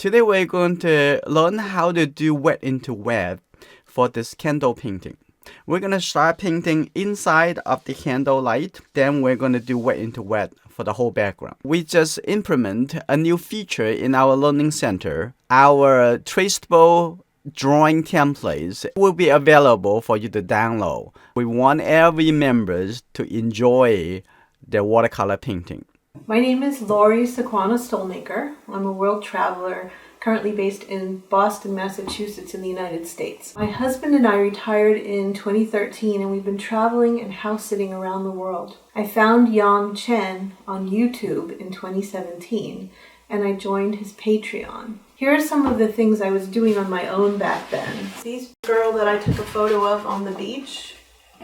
Today we're going to learn how to do wet into wet for this candle painting. We're going to start painting inside of the candle light, then we're going to do wet into wet for the whole background. We just implement a new feature in our learning center. Our traceable drawing templates will be available for you to download. We want every member to enjoy their watercolor painting. My name is Lori Sequana Stolmaker. I'm a world traveler currently based in Boston, Massachusetts in the United States. My husband and I retired in 2013 and we've been traveling and house sitting around the world. I found Yong Chen on YouTube in 2017 and I joined his Patreon. Here are some of the things I was doing on my own back then. This girl that I took a photo of on the beach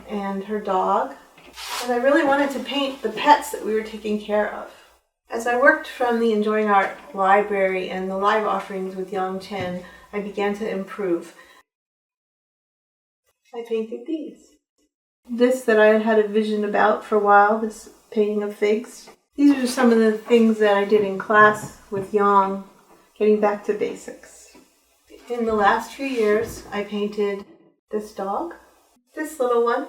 and her dog. And I really wanted to paint the pets that we were taking care of. As I worked from the Enjoying Art library and the live offerings with Yong Chen, I began to improve. I painted these. This that I had had a vision about for a while, this painting of figs. These are some of the things that I did in class with Yong, getting back to basics. In the last few years, I painted this dog, this little one.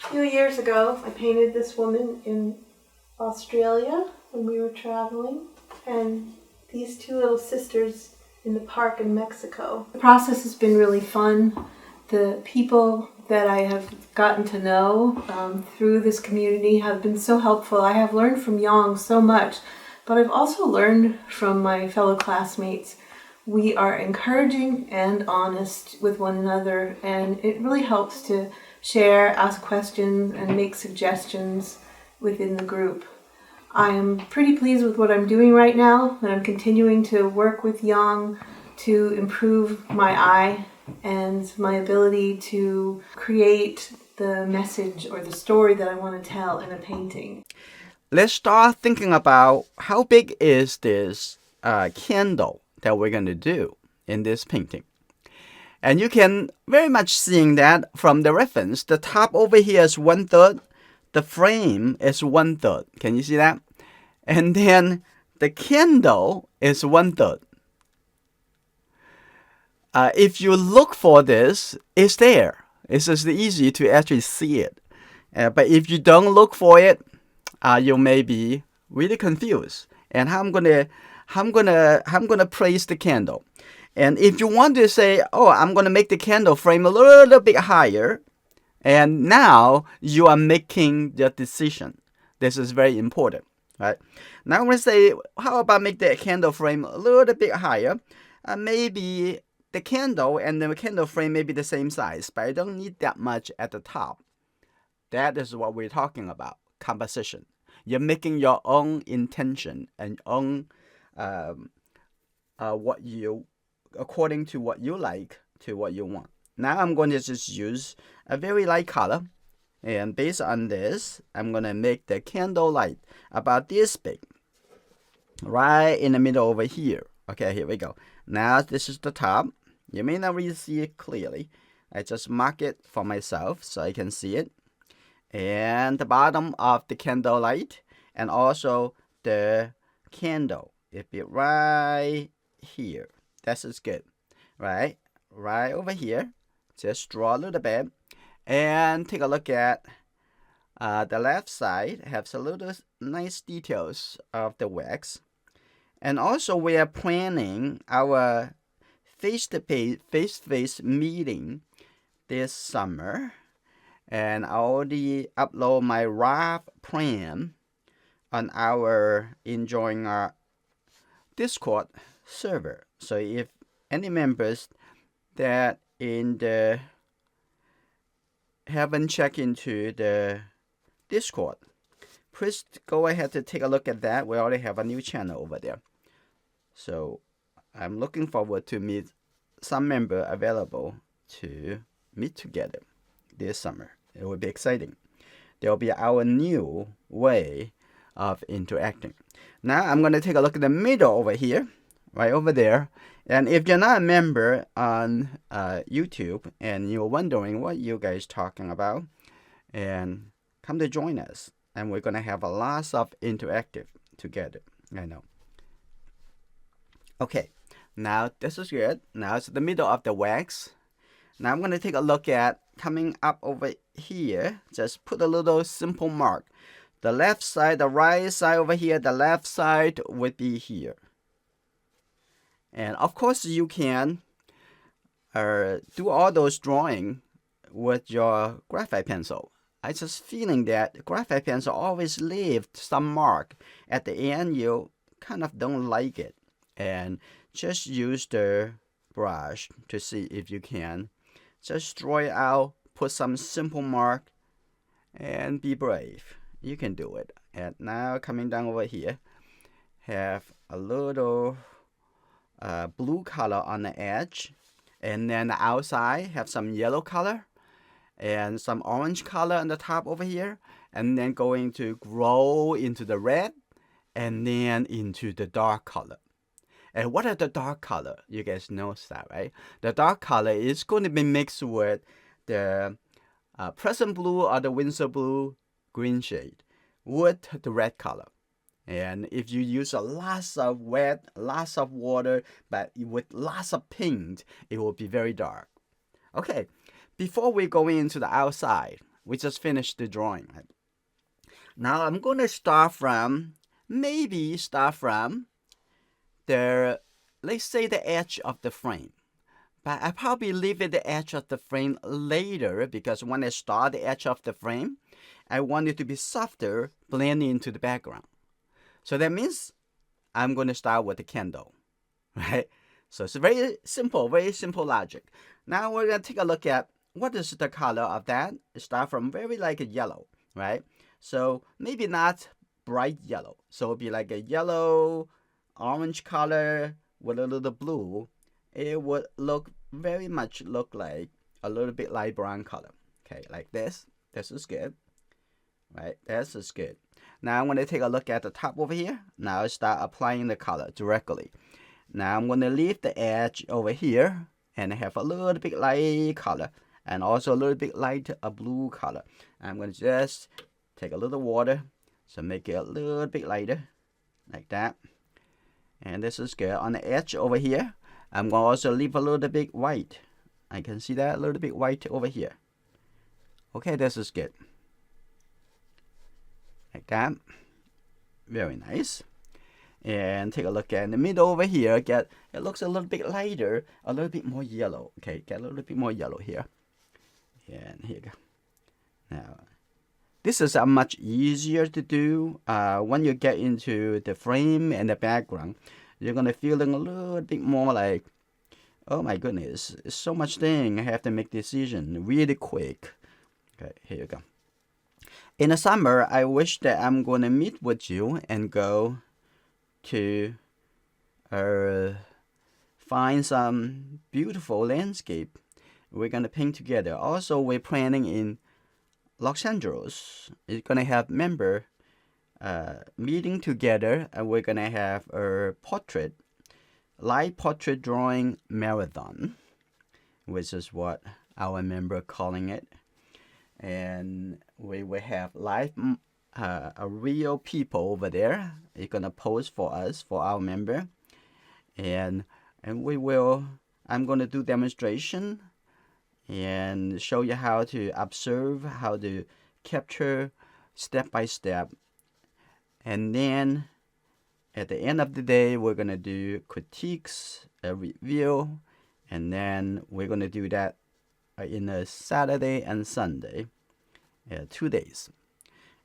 A few years ago, I painted this woman in Australia when we were traveling, and these two little sisters in the park in Mexico. The process has been really fun. The people that I have gotten to know through this community have been so helpful. I have learned from Yong so much, but I've also learned from my fellow classmates. We are encouraging and honest with one another, and it really helps to share, ask questions, and make suggestions within the group. I am pretty pleased with what I'm doing right now, and I'm continuing to work with Yong to improve my eye and my ability to create the message or the story that I want to tell in a painting. Let's start thinking about how big is this candle that we're going to do in this painting. And you can very much seeing that from the reference. The top over here is 1/3. The frame is 1/3. Can you see that? And then the candle is 1/3. If you look for this, it's there. It's just easy to actually see it. But if you don't look for it, you may be really confused. And I'm gonna place the candle. And if you want to say, oh, I'm going to make the candle frame a little bit higher, and now you are making the decision. This is very important, right? Now I'm going to say, how about make the candle frame a little bit higher? Maybe the candle and the candle frame may be the same size, but I don't need that much at the top. That is what we're talking about, composition. You're making your own intention and own according to what you like, to what you want. Now I'm going to just use a very light color, and based on this, I'm going to make the candle light about this big, right in the middle over here. Okay, here we go. Now this is the top. You may not really see it clearly. I just mark it for myself so I can see it. And the bottom of the candle light, and also the candle, it'll be right here. This is good, right? Right over here. Just draw a little bit and take a look at the left side. Has a little nice details of the wax. And also we are planning our face-to-face meeting this summer. And I already upload my rough plan on our Enjoying Art Discord server. So if any members that haven't checked into the Discord, please go ahead to take a look at that. We already have a new channel over there. So I'm looking forward to meet some member available to meet together this summer. It will be exciting. There will be our new way of interacting. Now I'm going to take a look at the middle over here, right over there. And if you're not a member on YouTube and you're wondering what you guys talking about, and come to join us, and we're going to have a lot of interactive together. I know. Okay, Now this is good. Now it's the middle of the wax. Now I'm going to take a look at coming up over here. Just put a little simple mark. The left side, the right side over here, the left side would be here. And of course you can do all those drawing with your graphite pencil. I just feeling that graphite pencil always leave some mark. At the end, you kind of don't like it. And just use the brush to see if you can. Just draw it out, put some simple mark, and be brave. You can do it. And now coming down over here, have a little blue color on the edge. And then the outside have some yellow color and some orange color on the top over here. And then going to grow into the red and then into the dark color. And what are the dark color? You guys know that, right? The dark color is going to be mixed with the present blue or the winter blue green shade with the red color. And if you use a lots of wet, lots of water, but with lots of paint, it will be very dark. Okay, before we go into the outside, we just finished the drawing. Right? Now I'm going to start from the, let's say the edge of the frame. But I probably leave it the edge of the frame later because when I start the edge of the frame, I want it to be softer, blend into the background. So that means I'm going to start with the candle, right? So it's very simple logic. Now we're going to take a look at what is the color of that. It start from very like a yellow, right? So maybe not bright yellow. So it'll be like a yellow, orange color with a little blue. It would look very much look like a little bit light brown color. Okay, like this. This is good, right? This is good. Now I'm going to take a look at the top over here. Now I start applying the color directly. Now I'm going to leave the edge over here and have a little bit light color and also a little bit light blue color. I'm going to just take a little water, so make it a little bit lighter, like that. And this is good. On the edge over here, I'm going to also leave a little bit white. I can see that a little bit white over here. Okay, this is good. Like that. Very nice. And take a look at in the middle over here. It looks a little bit lighter, a little bit more yellow. Okay, get a little bit more yellow here. And here you go. Now, this is much easier to do when you get into the frame and the background. You're going to feel a little bit more like, oh my goodness, it's so much thing. I have to make decision really quick. Okay, here you go. In the summer, I wish that I'm going to meet with you and go to find some beautiful landscape. We're going to paint together. Also, we're planning in Los Angeles. It's going to have member meeting together, and we're going to have a live portrait drawing marathon, which is what our member calling it. And we will have live real people over there. It's gonna pose for us, for our member, and I'm gonna do demonstration and show you how to observe, how to capture step by step, and then at the end of the day we're gonna do critiques, a review, and then we're gonna do that in a Saturday and Sunday, 2 days.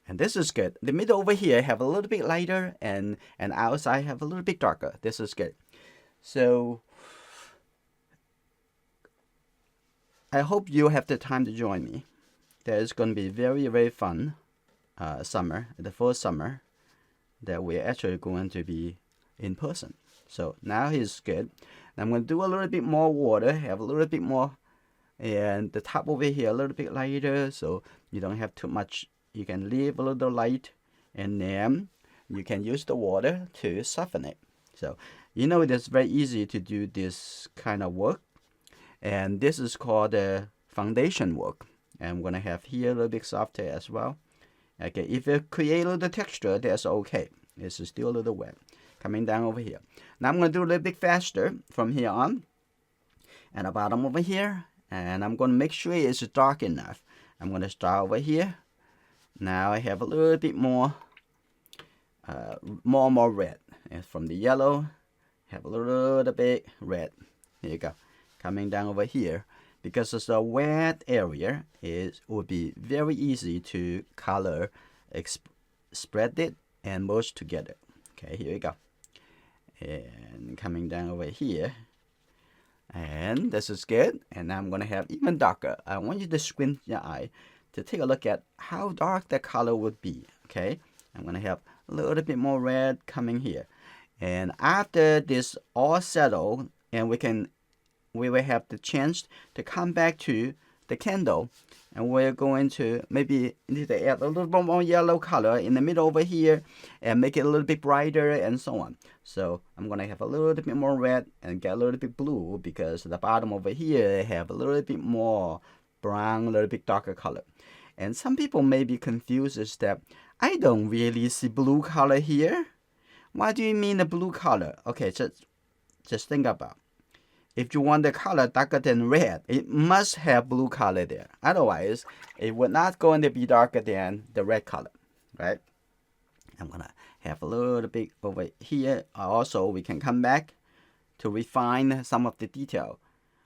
And this is good. The middle over here have a little bit lighter and outside have a little bit darker. This is good. So I hope you have the time to join me. That is going to be very, very fun summer, the first summer that we're actually going to be in person. So now is good. I'm going to do a little bit more water, have a little bit more, and the top over here a little bit lighter, so you don't have too much. You can leave a little light, and then you can use the water to soften it. So it is very easy to do this kind of work, and this is called the foundation work. And I'm gonna have here a little bit softer as well. Okay, if you create a little texture, that's okay. It's still a little wet. Coming down over here. Now I'm going to do a little bit faster from here on. And the bottom over here. And I'm going to make sure it's dark enough. I'm going to start over here. Now I have a little bit more red. And from the yellow, have a little bit red. Here you go. Coming down over here. Because it's a wet area, it would be very easy to color, spread it, and merge together. Okay, here we go. And coming down over here. And this is good. And now I'm going to have even darker. I want you to squint your eye to take a look at how dark the color would be. Okay, I'm going to have a little bit more red coming here. And after this all settled, and we will have the chance to come back to the candle, and we're going to maybe need to add a little bit more yellow color in the middle over here and make it a little bit brighter and so on. So I'm going to have a little bit more red and get a little bit blue, because the bottom over here have a little bit more brown, a little bit darker color. And some people may be confused is that I don't really see blue color here. What do you mean the blue color? Okay, just think about. If you want the color darker than red, it must have blue color there. Otherwise, it would not going to be darker than the red color, right? I'm going to have a little bit over here. Also, we can come back to refine some of the detail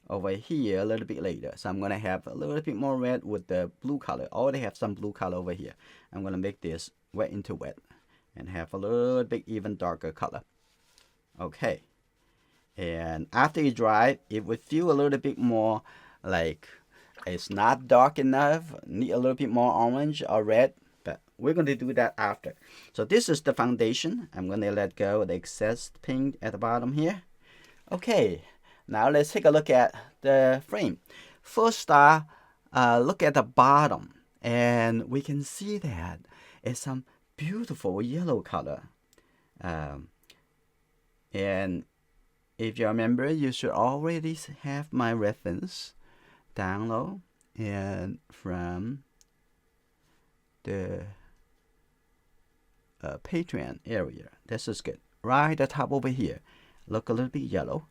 over here a little bit later. So I'm going to have a little bit more red with the blue color. I already have some blue color over here. I'm going to make this wet into wet and have a little bit even darker color. Okay. And after it dries, it will feel a little bit more like it's not dark enough, need a little bit more orange or red, but we're going to do that after. So this is the foundation. I'm going to let go of the excess paint at the bottom here. Okay, now let's take a look at the frame. First, look at the bottom, and we can see that it's some beautiful yellow color. And if you remember, you should already have my reference download and from the Patreon area. This is good. Right at the top over here, look a little bit yellow,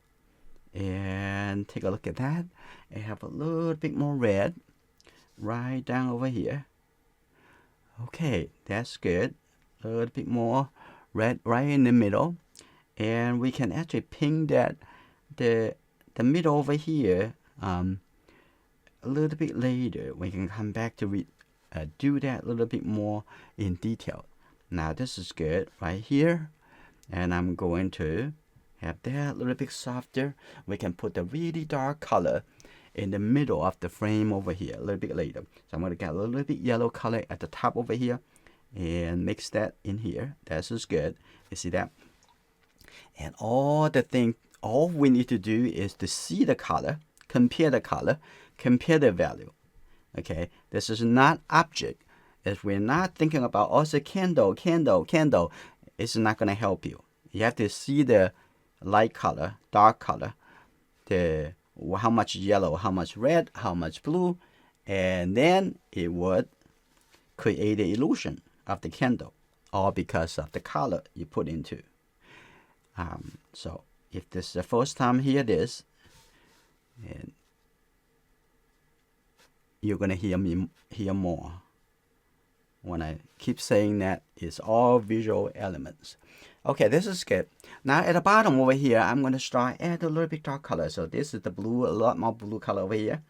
and take a look at that. I have a little bit more red right down over here. Okay, that's good. A little bit more red right in the middle. And we can actually ping that the middle over here a little bit later. We can come back to do that a little bit more in detail. Now this is good right here, and I'm going to have that a little bit softer. We can put the really dark color in the middle of the frame over here a little bit later. So I'm going to get a little bit yellow color at the top over here and mix that in here. This is good. You see that? And all we need to do is to see the color, compare the value. Okay, this is not object. If we're not thinking about also candle, it's not going to help you. You have to see the light color, dark color, how much yellow, how much red, how much blue, and then it would create the illusion of the candle, all because of the color you put into. So if this is the first time hear this, and you're gonna hear more when I keep saying that it's all visual elements. Okay, this is good. Now at the bottom over here, I'm gonna start add a little bit dark color. So this is the blue, a lot more blue color over here.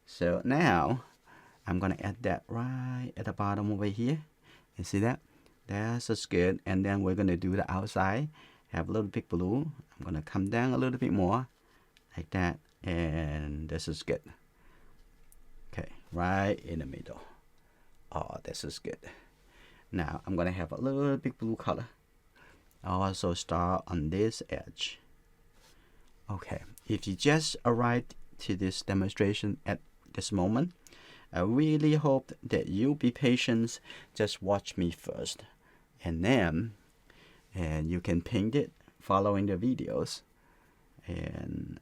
So now I'm gonna add that right at the bottom over here. You see that? That's just good. And then we're gonna do the outside. Have a little bit blue. I'm going to come down a little bit more like that, and this is good. Okay, right in the middle. Oh, this is good. Now I'm going to have a little bit blue color. Also start on this edge. Okay, if you just arrived to this demonstration at this moment, I really hope that you'll be patient. Just watch me first, and you can paint it following the videos. And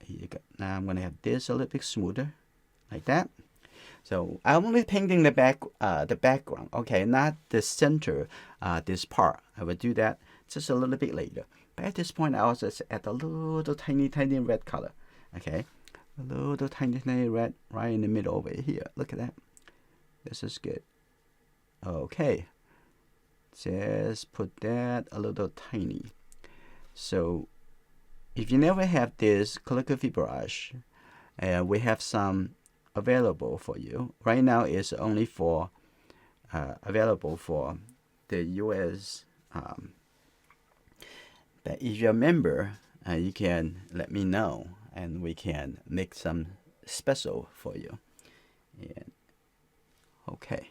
here you go. Now I'm gonna have this a little bit smoother, like that. So I'm only painting the background. Okay, not the center. This part I will do that just a little bit later. But at this point, I also add a little tiny red color. Okay, a little tiny red right in the middle over here. Look at that. This is good. Okay, just put that a little tiny. So if you never have this calligraphy brush, we have some available for you. Right now it's only for available for the US. But if you're a member, you can let me know and we can make some special for you. And okay,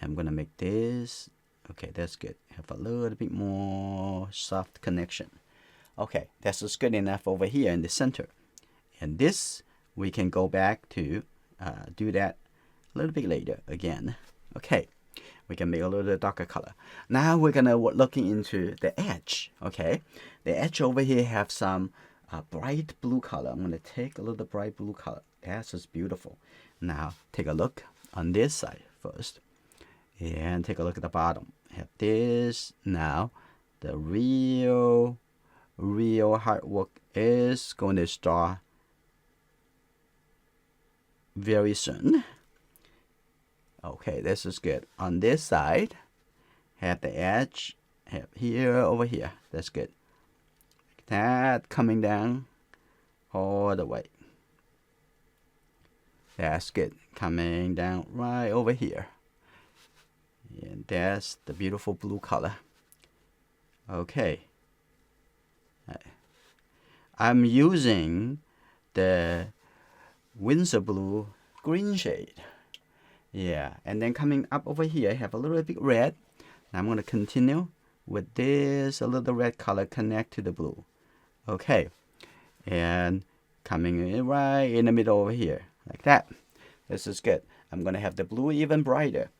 I'm gonna make this. Okay, that's good. Have a little bit more soft connection. Okay, that's just good enough over here in the center. And this, we can go back to do that a little bit later again. Okay, we can make a little darker color. Now we're gonna looking into the edge. Okay, the edge over here have some bright blue color. I'm gonna take a little bright blue color. That's just beautiful. Now take a look on this side first, and take a look at the bottom. Have this. Now the real hard work is going to start very soon. Okay, this is good. On this side, have the edge, have here, over here. That's good. Like that, coming down all the way. That's good. Coming down right over here. And that's the beautiful blue color. Okay. I'm using the Windsor Blue green shade. Yeah, and then coming up over here, I have a little bit red. Now I'm going to continue with this, a little red color connect to the blue. Okay, and coming in right in the middle over here, like that. This is good. I'm going to have the blue even brighter.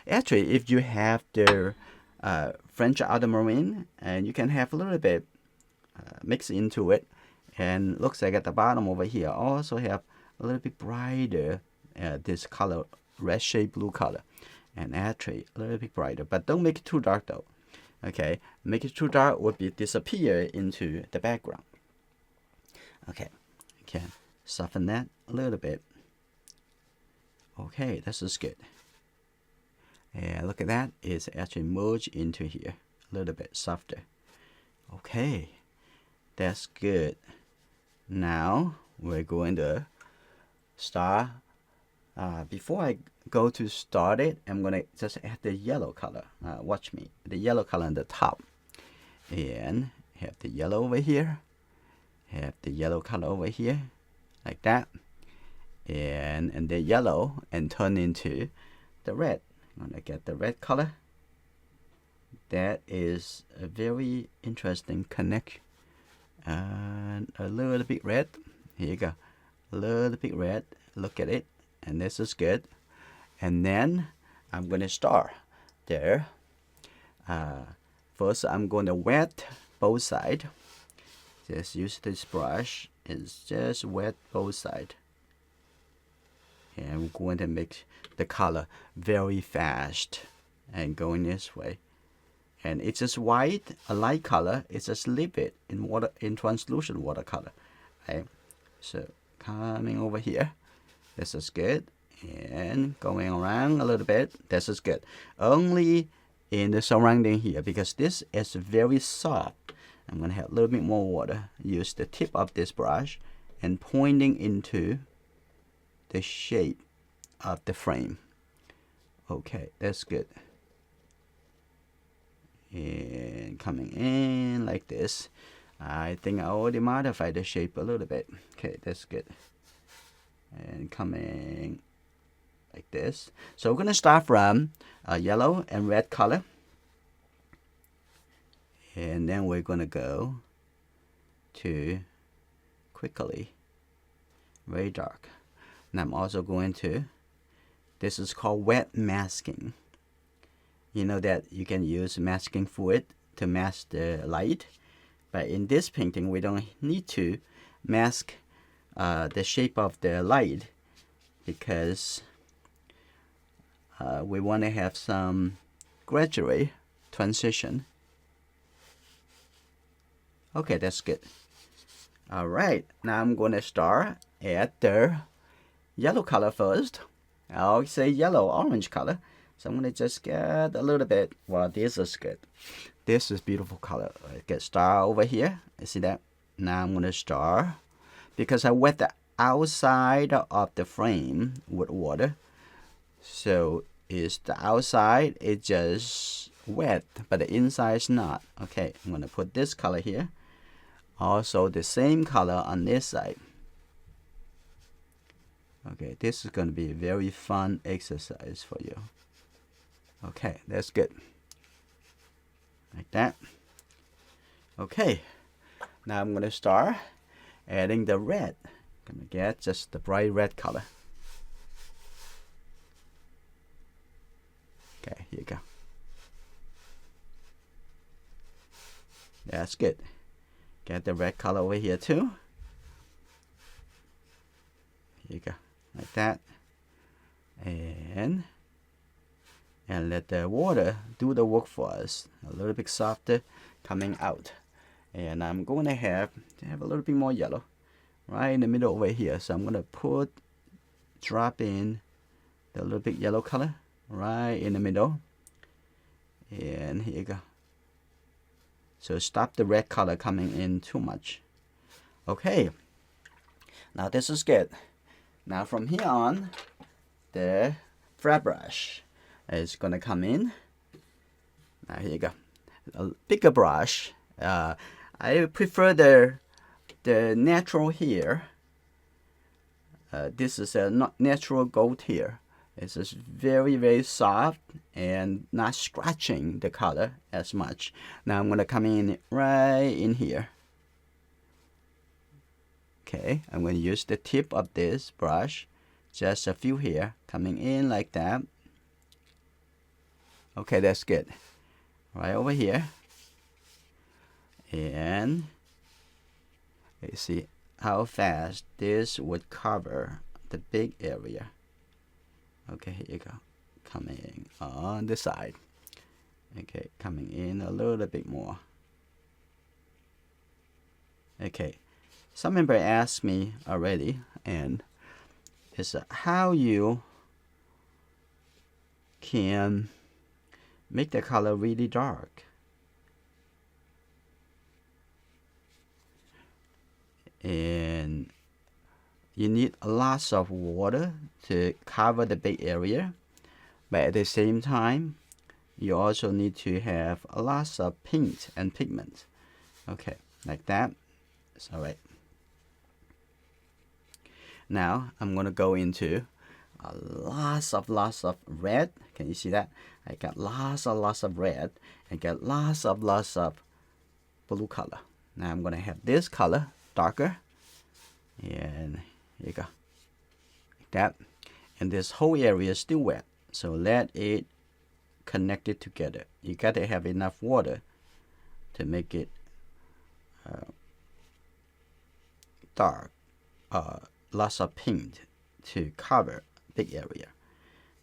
Actually, if you have the French ultramarine, and you can have a little bit mix into it, and looks like at the bottom over here also have a little bit brighter this color, red shade blue color, and actually a little bit brighter, but don't make it too dark though. Okay, make it too dark would be disappear into the background. Okay, can soften that a little bit. Okay, this is good. And look at that, it's actually merged into here a little bit softer. Okay, that's good. Now we're going to start. Before I go to start it, I'm going to just add the yellow color. Watch me. The yellow color on the top. And have the yellow over here. Have the yellow color over here. Like that. And the yellow and turn into the red. I'm going to get the red color. That is a very interesting connection. And a little bit red. Here you go. A little bit red. Look at it. And this is good. And then I'm going to start there. First, I'm going to wet both sides. Just use this brush. It's just wet both sides. And I'm going to make the color very fast and going this way. And it's just white, a light color. It's just leave it in water, in translucent watercolor. Okay, so coming over here, this is good, and going around a little bit. This is good. Only in the surrounding here, because this is very soft. I'm gonna have a little bit more water. Use the tip of this brush and pointing into the shape of the frame. Okay, that's good. And coming in like this. I think I already modified the shape a little bit. Okay, that's good. And coming like this. So we're gonna start from yellow and red color, and then we're gonna go to quickly very dark. And I'm also going to, this is called wet masking. You know that you can use masking fluid to mask the light, but in this painting we don't need to mask the shape of the light, because we want to have some gradual transition. Okay, that's good. All right, now I'm going to start at the yellow color first. I'll say yellow, orange color. So I'm going to just get a little bit. Well, this is good. This is beautiful color. I get star over here. You see that? Now I'm going to start because I wet the outside of the frame with water. So is the outside is just wet, but the inside is not. Okay, I'm going to put this color here. Also the same color on this side. Okay, this is going to be a very fun exercise for you. Okay, that's good. Like that. Okay, now I'm going to start adding the red. I'm going to get just the bright red color. Okay, here you go. That's good. Get the red color over here too. Here you go, like that. And let the water do the work for us. A little bit softer coming out. And I'm going to have a little bit more yellow right in the middle over here. So I'm going to drop in the little bit yellow color right in the middle. And here you go. So stop the red color coming in too much. Okay. Now this is good. Now from here on, the flat brush is gonna come in. Now here you go. A bigger brush. I prefer the natural here. This is a natural gold here. It's just very, very soft and not scratching the color as much. Now I'm gonna come in right in here. Okay, I'm going to use the tip of this brush, just a few here, coming in like that. Okay, that's good. Right over here. And you see how fast this would cover the big area. Okay, here you go. Coming on the side. Okay, coming in a little bit more. Okay. Some member asked me already, and is how you can make the color really dark. And you need lots of water to cover the big area, but at the same time, you also need to have lots of paint and pigment. Okay, like that. It's all right. Now I'm gonna go into lots of red. Can you see that? I got lots of red and got lots of blue color. Now I'm gonna have this color darker, and here you go, like that. And this whole area is still wet, so let it connect it together. You gotta have enough water to make it dark. Lots of paint to cover big area.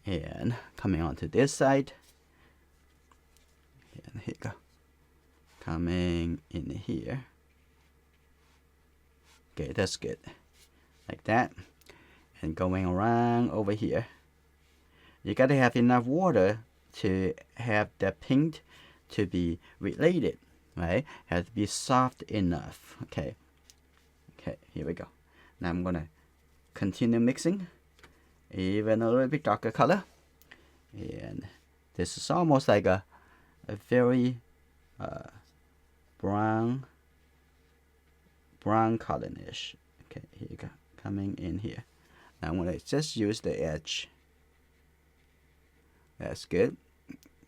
And coming onto this side, and here you go, coming in here. Okay, that's good, like that. And going around over here, you gotta have enough water to have the paint to be related, right? Has to be soft enough. Okay, here we go. Now I'm gonna continue mixing, even a little bit darker color, and this is almost like a very brown color-ish. Okay, here you go, coming in here. Now I'm gonna just use the edge. That's good.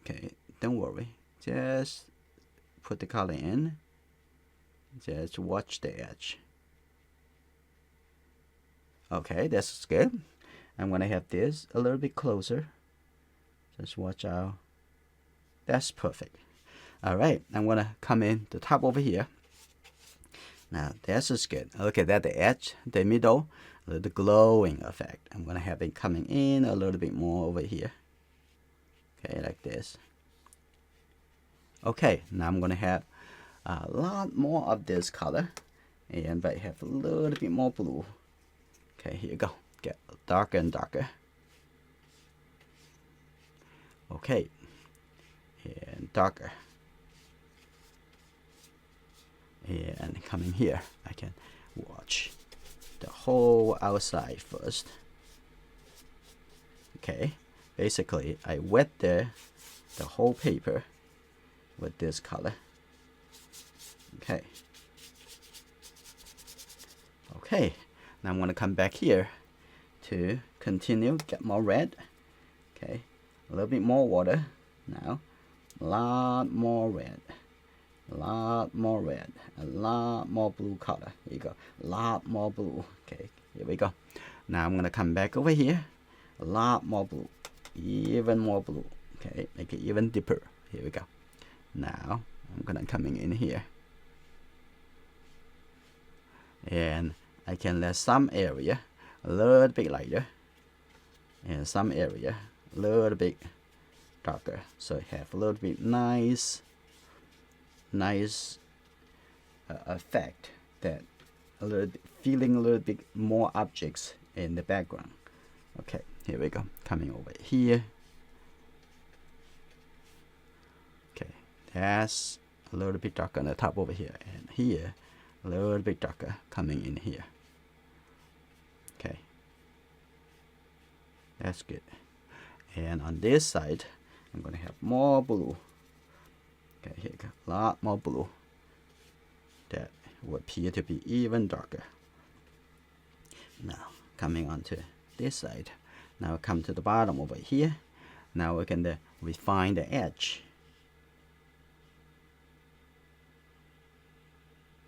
Okay, don't worry, just put the color in, just watch the edge. Okay, that's good. I'm gonna have this a little bit closer. Just watch out. That's perfect. All right, I'm gonna come in the top over here. Now this is good. Look at that, the edge, the middle, the glowing effect. I'm gonna have it coming in a little bit more over here. Okay, like this. Okay, now I'm gonna have a lot more of this color, and I have a little bit more blue. Okay, here you go. Get darker and darker. Okay, and darker. And coming here, I can watch the whole outside first. Okay, basically I wet the whole paper with this color. Okay. Okay, now I'm gonna come back here to continue, get more red. Okay, a little bit more water now, a lot more red, a lot more red, a lot more blue color. Here you go, a lot more blue. Okay, here we go. Now I'm gonna come back over here, a lot more blue, even more blue. Okay, make it even deeper. Here we go. Now I'm gonna coming in here, and I can let some area a little bit lighter, and some area a little bit darker, so I have a little bit nice effect, that a little bit, feeling a little bit more objects in the background. Okay, here we go. Coming over here. Okay, that's a little bit darker on the top over here, and here a little bit darker coming in here. Okay, that's good. And on this side, I'm gonna have more blue. Okay, here you go, a lot more blue. That will appear to be even darker. Now coming onto this side. Now come to the bottom over here. Now we can refine the edge.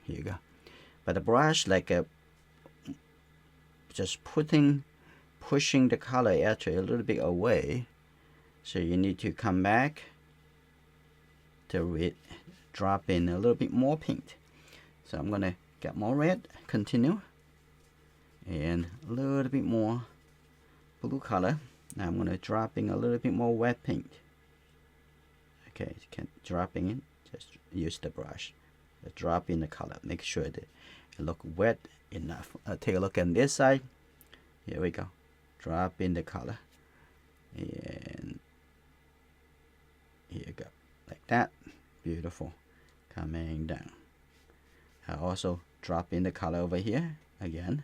Here you go. But the brush, like just pushing the color actually a little bit away. So you need to come back to drop in a little bit more pink. So I'm gonna get more red, continue, and a little bit more blue color. Now I'm gonna drop in a little bit more wet pink. Okay, you can dropping in, just use the brush. Drop in the color, make sure that it look wet enough. Take a look at this side. Here we go. Drop in the color, and here you go, like that. Beautiful. Coming down. I also drop in the color over here again,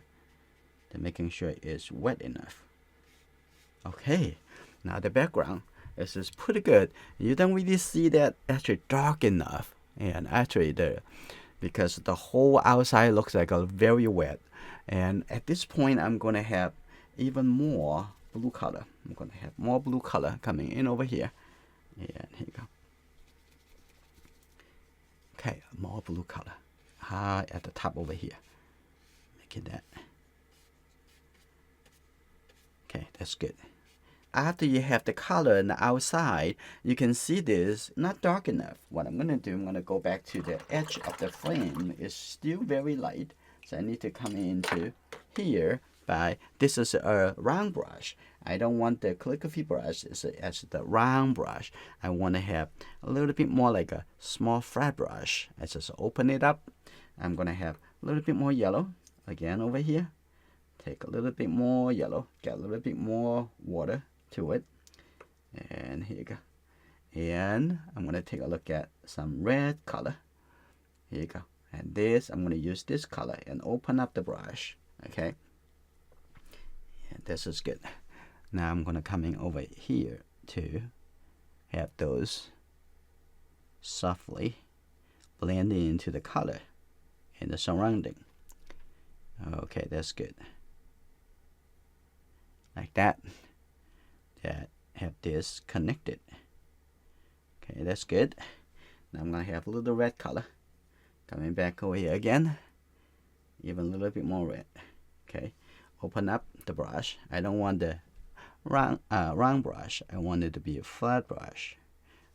to making sure it's wet enough. Okay, now the background is pretty good. You don't really see that actually dark enough, and actually because the whole outside looks like a very wet. And at this point, I'm gonna have even more blue color. I'm gonna have more blue color coming in over here, and here you go. Okay, more blue color at the top over here. Making that. Okay, that's good. After you have the color on the outside, you can see this not dark enough. What I'm gonna do, I'm gonna go back to the edge of the frame. It's still very light, so I need to come into here by, this is a round brush. I don't want the calligraphy brush as the round brush. I want to have a little bit more like a small flat brush. I just open it up. I'm gonna have a little bit more yellow again over here. Take a little bit more yellow, get a little bit more water to it, and here you go. And I'm gonna take a look at some red color. Here you go. And this, I'm gonna use this color and open up the brush. Okay, and this is good. Now I'm gonna come in over here to have those softly blend into the color in the surrounding. Okay, that's good. Like that. That have this connected. Okay, that's good. Now I'm gonna have a little red color coming back over here again, even a little bit more red. Okay, open up the brush. I don't want the round brush. I want it to be a flat brush.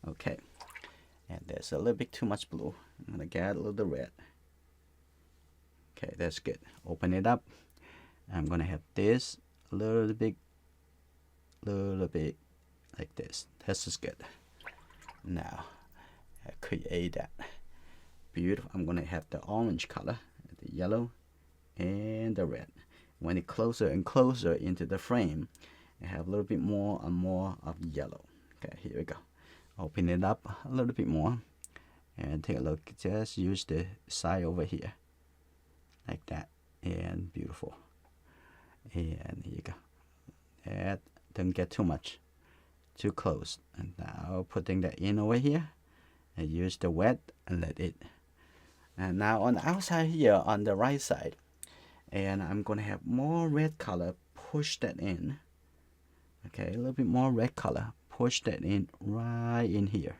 Okay, and there's a little bit too much blue. I'm gonna get a little red. Okay, that's good. Open it up. I'm gonna have this a little bit like this. This is good. Now I create that beautiful. I'm gonna have the orange color, the yellow, and the red. When it closer and closer into the frame, I have a little bit more and more of yellow. Okay, here we go. Open it up a little bit more and take a look. Just use the side over here like that, and beautiful. And here you go. That don't get too much, too close. And now putting that in over here, and use the wet and let it. And now on the outside here, on the right side, and I'm gonna have more red color. Push that in. Okay, a little bit more red color. Push that in right in here.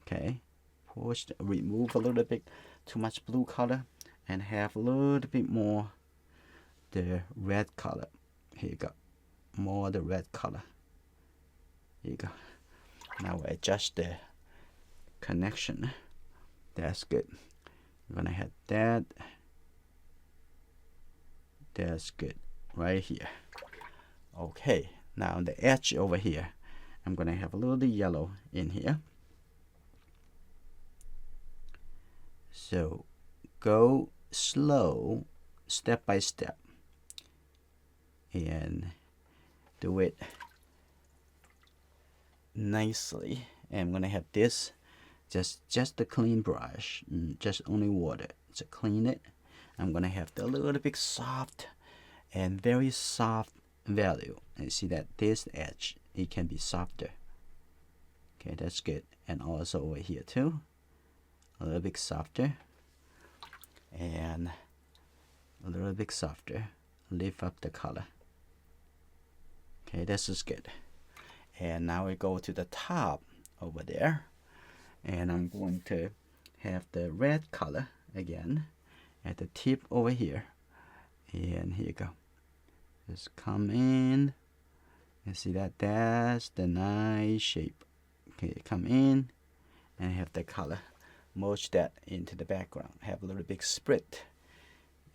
Okay, push. Remove a little bit too much blue color, and have a little bit more the red color. Here you go. More the red color. Here you go. Now we adjust the connection. That's good. We're gonna have that. That's good. Right here. Okay. Now on the edge over here, I'm gonna have a little yellow in here. So go slow, step by step, and do it nicely. And I'm gonna have this just a clean brush, just only water. So clean it. I'm gonna have the little bit soft and very soft value, and see that this edge, it can be softer. Okay, that's good. And also over here too, a little bit softer, and a little bit softer. Lift up the color. Okay, this is good. And now we go to the top over there, and I'm going to have the red color again at the tip over here. And here you go. Just come in and see that that's the nice shape. Okay, come in and have the color. Merge that into the background. Have a little big split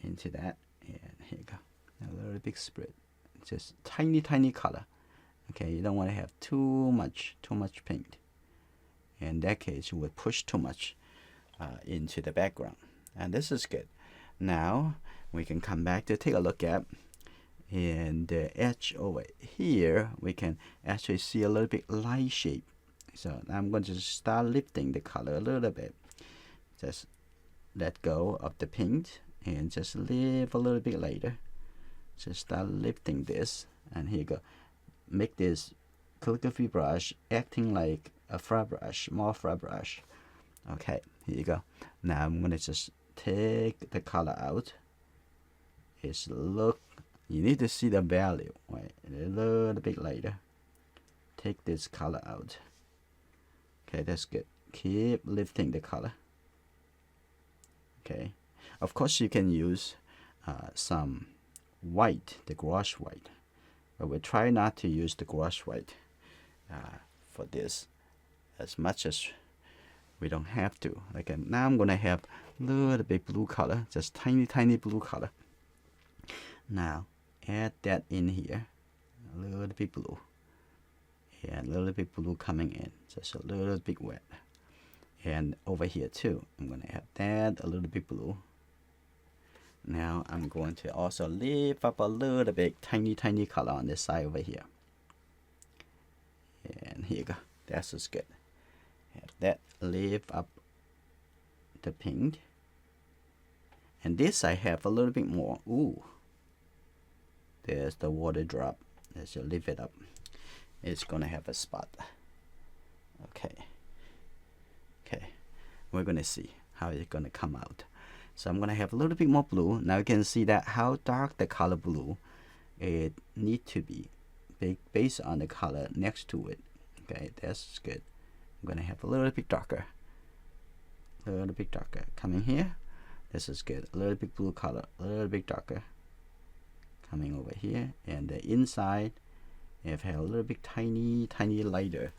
into that. And here you go. A little big split. Just tiny color. Okay, you don't want to have too much paint. In that case, you would push too much into the background. And this is good. Now we can come back to take a look at, and the edge over here, we can actually see a little bit light shape. So I'm going to start lifting the color a little bit. Just let go of the paint and just lift a little bit later. Just start lifting this, and here you go. Make this calligraphy brush acting like a flat brush, more flat brush. Okay, here you go. Now I'm gonna just take the color out. It's look. You need to see the value. Wait, a little bit later. Take this color out. Okay, that's good. Keep lifting the color. Okay, of course you can use some white, the gouache white, but we try not to use the gouache white for this as much as we don't have to. Like now I'm gonna have a little bit blue color, just tiny blue color. Now add that in here, a little bit blue, and a little bit blue coming in, just a little bit wet. And over here too, I'm gonna have that a little bit blue. Now I'm going to also lift up a little bit, tiny color on this side over here. And here you go. That's just good. Have that lift up the paint. And this I have a little bit more. Ooh. There's the water drop. Let's just lift it up. It's gonna have a spot. Okay. Okay. We're gonna see how it's gonna come out. So I'm gonna have a little bit more blue. Now you can see that how dark the color blue it need to be based on the color next to it. Okay, that's good. I'm gonna have a little bit darker. A little bit darker. Coming here. This is good. A little bit blue color. A little bit darker. Coming over here. And the inside, you have a little bit tiny lighter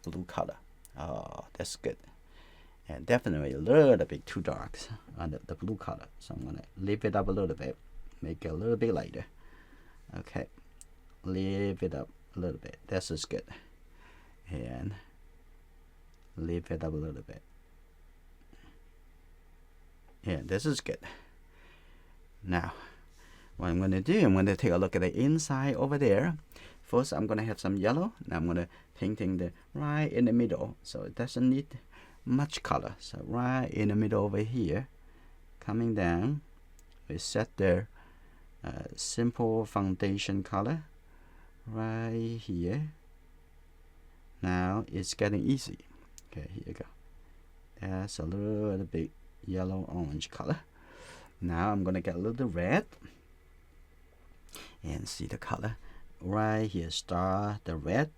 blue color. Oh, that's good. And definitely a little bit too dark on the blue color. So I'm gonna lift it up a little bit. Make it a little bit lighter. Okay. Lift it up a little bit. This is good. And lift it up a little bit. Yeah, this is good. Now, what I'm going to do, I'm going to take a look at the inside over there. First, I'm going to have some yellow. Now I'm going to painting the right in the middle, so it doesn't need much color. So right in the middle over here, coming down, we set the simple foundation color right here. Now it's getting easy. Okay, here you go. That's a little bit yellow orange color. Now I'm gonna get a little red and see the color right here. Start the red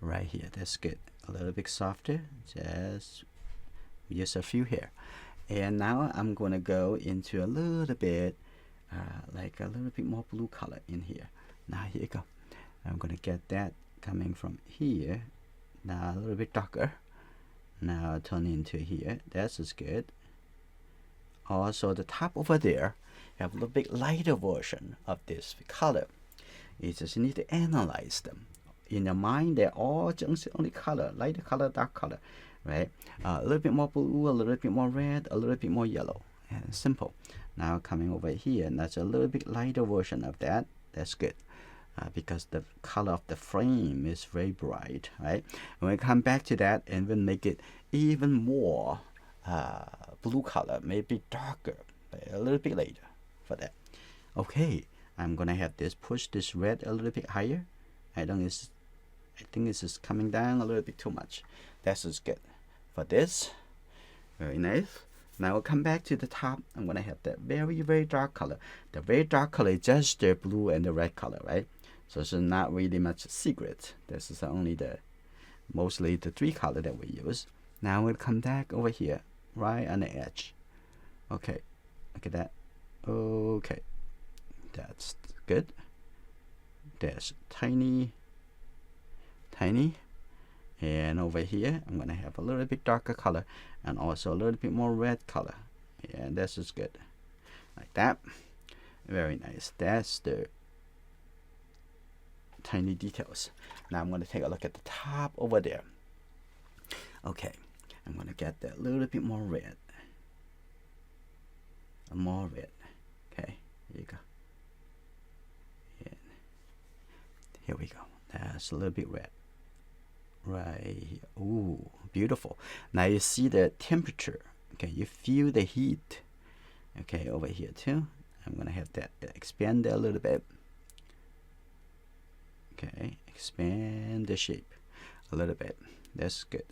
right here. That's good. A little bit softer. Just a few here. And now I'm gonna go into a little bit like a little bit more blue color in here. Now here you go. I'm gonna get that coming from here. Now a little bit darker. Now turn into here. That's is good. Also the top over there have a little bit lighter version of this color. You just need to analyze them. In your mind, they're all just only color, lighter color, dark color, right? A little bit more blue, a little bit more red, a little bit more yellow, and simple. Now coming over here, and that's a little bit lighter version of that. That's good. Because the color of the frame is very bright, right? When we come back to that and we'll make it even more blue color, maybe darker, but a little bit later for that. Okay, I'm gonna have this push this red a little bit higher. I think it's just coming down a little bit too much. That's just good for this. Very nice. Now we'll come back to the top. I'm gonna have that very, very dark color. The very dark color is just the blue and the red color, right? So it's not really much secret. This is only mostly the three color that we use. Now we'll come back over here, right on the edge. Okay, look at that. Okay, that's good. That's tiny. And over here, I'm gonna have a little bit darker color and also a little bit more red color. And this is good, like that. Very nice. That's the tiny details. Now I'm going to take a look at the top over there. Okay, I'm going to get that little bit more red. More red. Okay, here you go. And here we go. That's a little bit red. Right here. Ooh, beautiful. Now you see the temperature. Okay, you feel the heat. Okay, over here too. I'm going to have that expand that a little bit. Okay, expand the shape a little bit. That's good.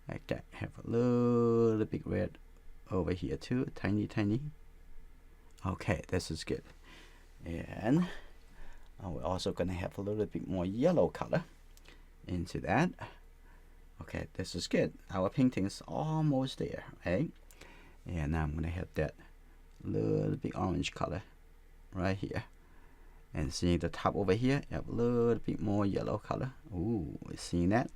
Like that. Have a little bit red over here too. Tiny. Okay, this is good. And we're also going to have a little bit more yellow color into that. Okay, this is good. Our painting is almost there, right? And now I'm going to have that little bit orange color right here. And seeing the top over here, you have a little bit more yellow color. Ooh, seeing that?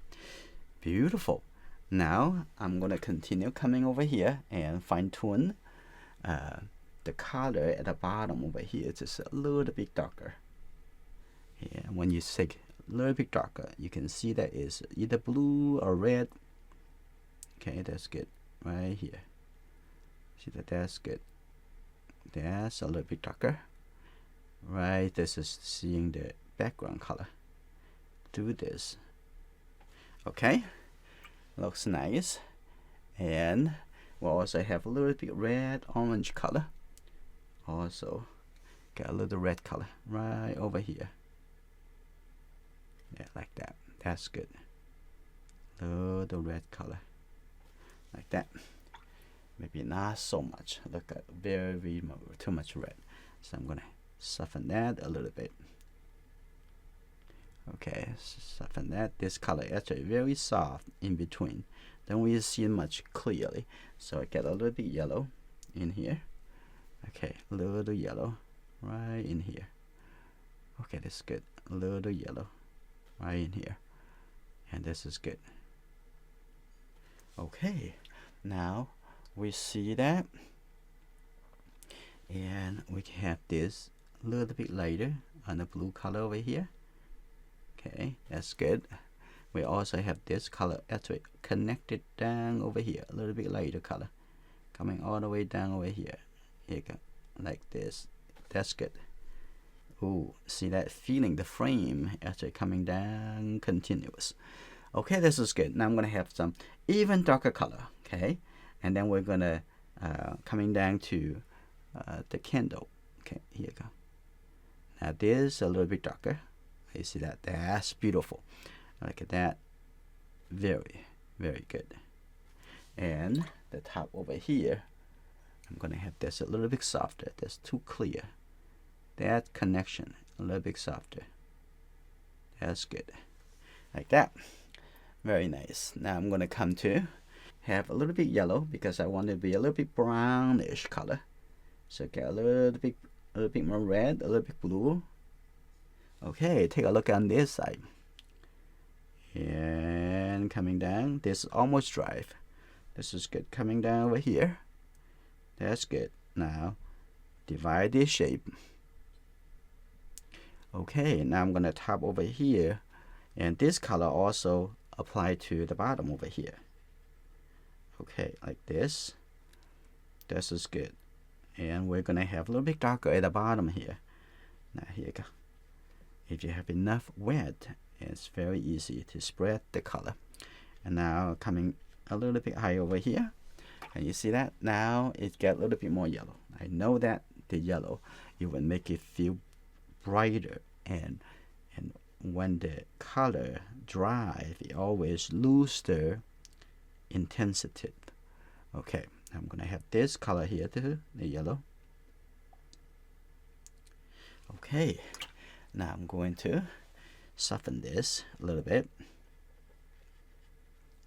Beautiful. Now, I'm going to continue coming over here and fine tune the color at the bottom over here. Just a little bit darker. Yeah, when you say a little bit darker, you can see that is either blue or red. Okay, that's good. Right here. See that? That's good. That's a little bit darker. Right, this is seeing the background color. Do this. Okay, looks nice. And we'll also have a little bit red, orange color. Also, got a little red color right over here. Yeah, like that. That's good. Little red color, like that. Maybe not so much. Look at very too much red. So I'm gonna soften that a little bit. Okay, soften that. This color is actually very soft in between. Don't really see much clearly. So I get a little bit yellow in here. Okay, a little yellow right in here. Okay, that's good. A little yellow right in here. And this is good. Okay, now we see that. And we can have this a little bit lighter on the blue color over here. Okay, that's good. we also have this color actually connected down over here, a little bit lighter color, coming all the way down over here. Here you go, like this. That's good. Ooh, see that feeling, the frame actually coming down continuous. Okay, this is good. Now I'm gonna have some even darker color, okay? And then we're gonna coming down to the candle. Okay, here you go. Now this a little bit darker. You see that? That's beautiful. Look at that. Very, very good. And the top over here, I'm gonna have this a little bit softer. That's too clear. That connection a little bit softer. That's good. Like that. Very nice. Now I'm gonna come to have a little bit yellow because I want it to be a little bit brownish color. So get a little bit more red, a little bit blue. Okay, take a look on this side. And coming down, this is almost dry. This is good. Coming down over here. That's good. Now divide this shape. Okay, now I'm gonna top over here, and this color also apply to the bottom over here. Okay, like this. This is good. And we're gonna have a little bit darker at the bottom here. Now here you go. If you have enough wet, it's very easy to spread the color. And now coming a little bit higher over here. Can you see that? Now it get a little bit more yellow. I know that the yellow, it will make it feel brighter, and when the color dry, it always lose the intensity. Okay, I'm gonna have this color here too, the yellow. Okay, now I'm going to soften this a little bit.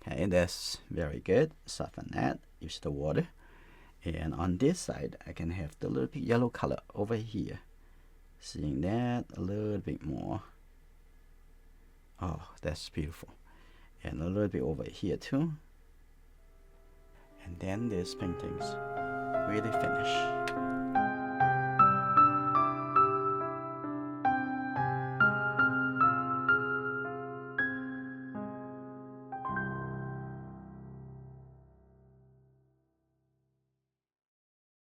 Okay, that's very good. Soften that. Use the water. And on this side, I can have the little bit yellow color over here. Seeing that a little bit more. Oh, that's beautiful. And a little bit over here too. And then this painting's really finished.